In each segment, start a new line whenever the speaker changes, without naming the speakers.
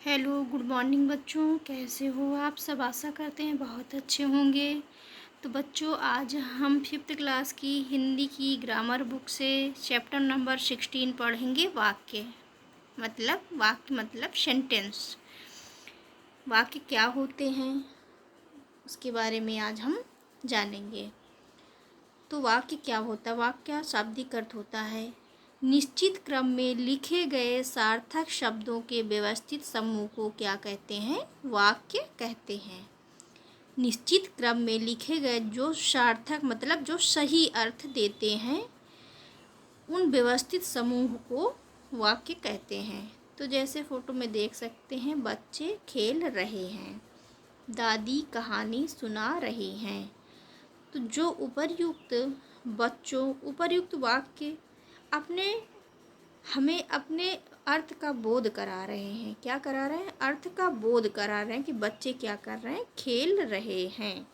Hello, good morning बच्चों। कैसे हो आप सब? आशा करते हैं बहुत अच्छे होंगे। तो बच्चों, आज हम 5th क्लास की हिंदी की ग्रामर बुक से चैप्टर नंबर 16 पढ़ेंगे। वाक्य मतलब सेंटेंस। वाक्य क्या होते हैं उसके बारे में आज हम जानेंगे। तो वाक्य क्या होता है? वाक्य का शाब्दिक अर्थ होता है निश्चित क्रम में लिखे गए सार्थक शब्दों के व्यवस्थित समूह को क्या कहते हैं? वाक्य कहते हैं। निश्चित क्रम में लिखे गए जो सार्थक मतलब जो सही अर्थ देते हैं, उन व्यवस्थित समूह को वाक्य कहते हैं। तो जैसे फोटो में देख सकते हैं, बच्चे खेल रहे हैं, दादी कहानी सुना रही हैं। तो जो उपर्युक्त वाक्य हमें अपने अर्थ का बोध करा रहे हैं। क्या करा रहे हैं? अर्थ का बोध करा रहे हैं कि बच्चे क्या कर रहे हैं? खेल रहे हैं।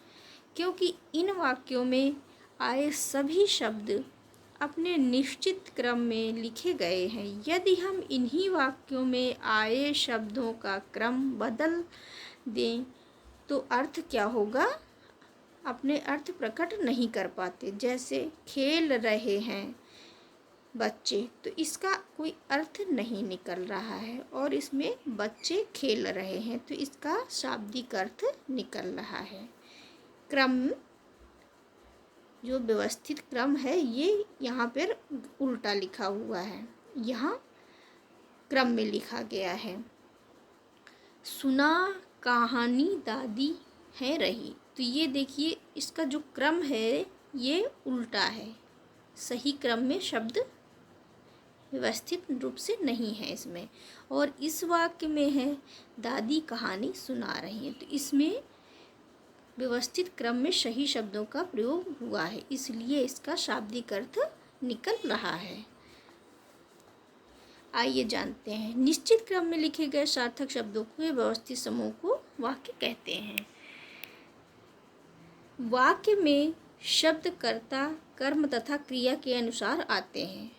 क्योंकि इन वाक्यों में आए सभी शब्द अपने निश्चित क्रम में लिखे गए हैं। यदि हम इन्हीं वाक्यों में आए शब्दों का क्रम बदल दें तो अर्थ क्या होगा? अपने अर्थ प्रकट नहीं कर पाते। जैसे खेल रहे हैं बच्चे, तो इसका कोई अर्थ नहीं निकल रहा है, और इसमें बच्चे खेल रहे हैं तो इसका शाब्दिक अर्थ निकल रहा है। क्रम, जो व्यवस्थित क्रम है, ये यहाँ पर उल्टा लिखा हुआ है, यहाँ क्रम में लिखा गया है। सुना कहानी दादी है रही, तो ये देखिए इसका जो क्रम है ये उल्टा है। सही क्रम में शब्द व्यवस्थित रूप से नहीं है इसमें। और इस वाक्य में है दादी कहानी सुना रही हैं, तो इसमें व्यवस्थित क्रम में सही शब्दों का प्रयोग हुआ है, इसलिए इसका शाब्दिक अर्थ निकल रहा है। आइए जानते हैं। निश्चित क्रम में लिखे गए सार्थक शब्दों के व्यवस्थित समूह को वाक्य कहते हैं। वाक्य में शब्द कर्ता, कर्म तथा क्रिया के अनुसार आते हैं।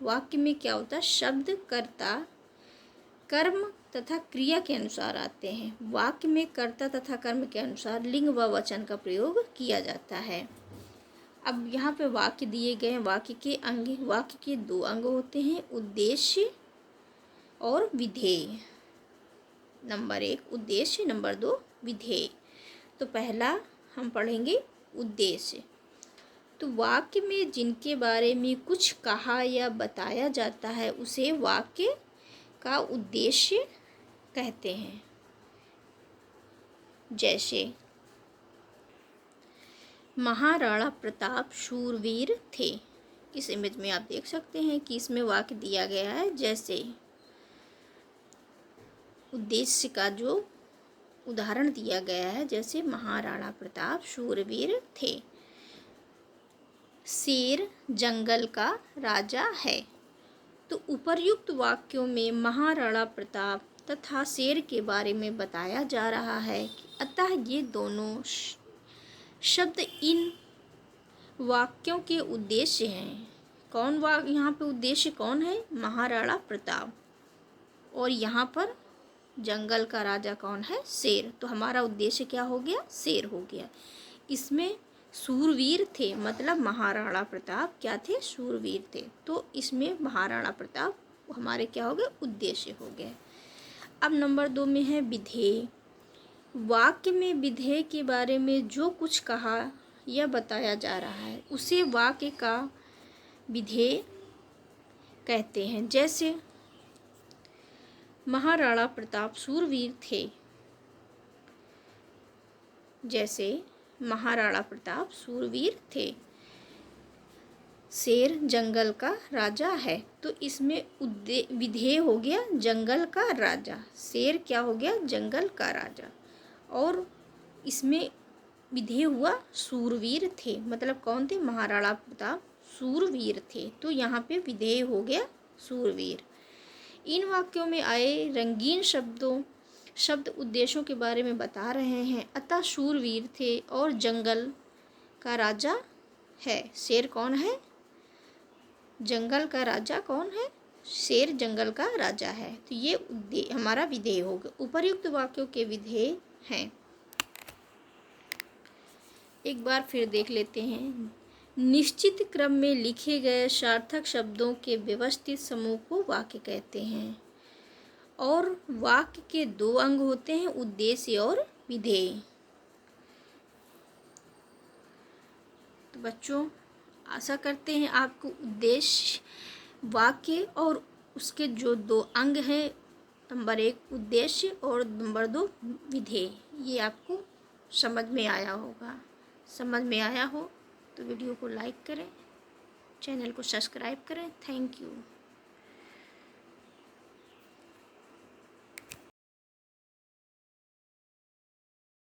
वाक्य में क्या होता है? शब्द कर्ता, कर्म तथा क्रिया के अनुसार आते हैं। वाक्य में कर्ता तथा कर्म के अनुसार लिंग व वचन का प्रयोग किया जाता है। अब यहाँ पे वाक्य दिए गए हैं। वाक्य के 2 अंग होते हैं, उद्देश्य और विधेय। नंबर 1 उद्देश्य, नंबर 2 विधेय। तो पहला हम पढ़ेंगे उद्देश्य। तो वाक्य में जिनके बारे में कुछ कहा या बताया जाता है उसे वाक्य का उद्देश्य कहते हैं। जैसे महाराणा प्रताप शूरवीर थे। इस इमेज में आप देख सकते हैं कि इसमें वाक्य दिया गया है। जैसे उद्देश्य का जो उदाहरण दिया गया है, जैसे महाराणा प्रताप शूरवीर थे। शेर जंगल का राजा है। तो उपर्युक्त वाक्यों में महाराणा प्रताप तथा शेर के बारे में बताया जा रहा है। अतः ये दोनों शब्द इन वाक्यों के उद्देश्य हैं। यहाँ पे उद्देश्य कौन है? महाराणा प्रताप। और यहाँ पर जंगल का राजा कौन है? शेर। तो हमारा उद्देश्य क्या हो गया? शेर हो गया। इसमें शूरवीर थे, मतलब महाराणा प्रताप क्या थे? शूरवीर थे। तो इसमें महाराणा प्रताप हमारे क्या हो गए? उद्देश्य हो गए। अब नंबर 2 में है विधेय। वाक्य में विधेय के बारे में जो कुछ कहा या बताया जा रहा है उसे वाक्य का विधेय कहते हैं। जैसे महाराणा प्रताप शूरवीर थे। शेर जंगल का राजा है। तो इसमें विधेय हो गया जंगल का राजा। शेर क्या हो गया? जंगल का राजा। और इसमें विधेय हुआ शूरवीर थे, मतलब कौन थे? महाराणा प्रताप शूरवीर थे। तो यहाँ पे विधेय हो गया शूरवीर। इन वाक्यों में आए रंगीन शब्द उद्देश्यों के बारे में बता रहे हैं। अतः शूरवीर थे और जंगल का राजा है। शेर कौन है? जंगल का राजा कौन है? शेर जंगल का राजा है। तो ये हमारा विधेय होगा। उपर्युक्त वाक्यों के विधेय हैं। एक बार फिर देख लेते हैं। निश्चित क्रम में लिखे गए सार्थक शब्दों के व्यवस्थित समूह को वाक्य कहते हैं। और वाक्य के दो अंग होते हैं, उद्देश्य और विधेय। तो बच्चों, आशा करते हैं आपको उद्देश्य, वाक्य और उसके जो दो अंग हैं, नंबर 1 उद्देश्य और नंबर 2 विधेय, ये आपको समझ में आया होगा। समझ में आया हो तो वीडियो को लाइक करें, चैनल को सब्सक्राइब करें। Thank you.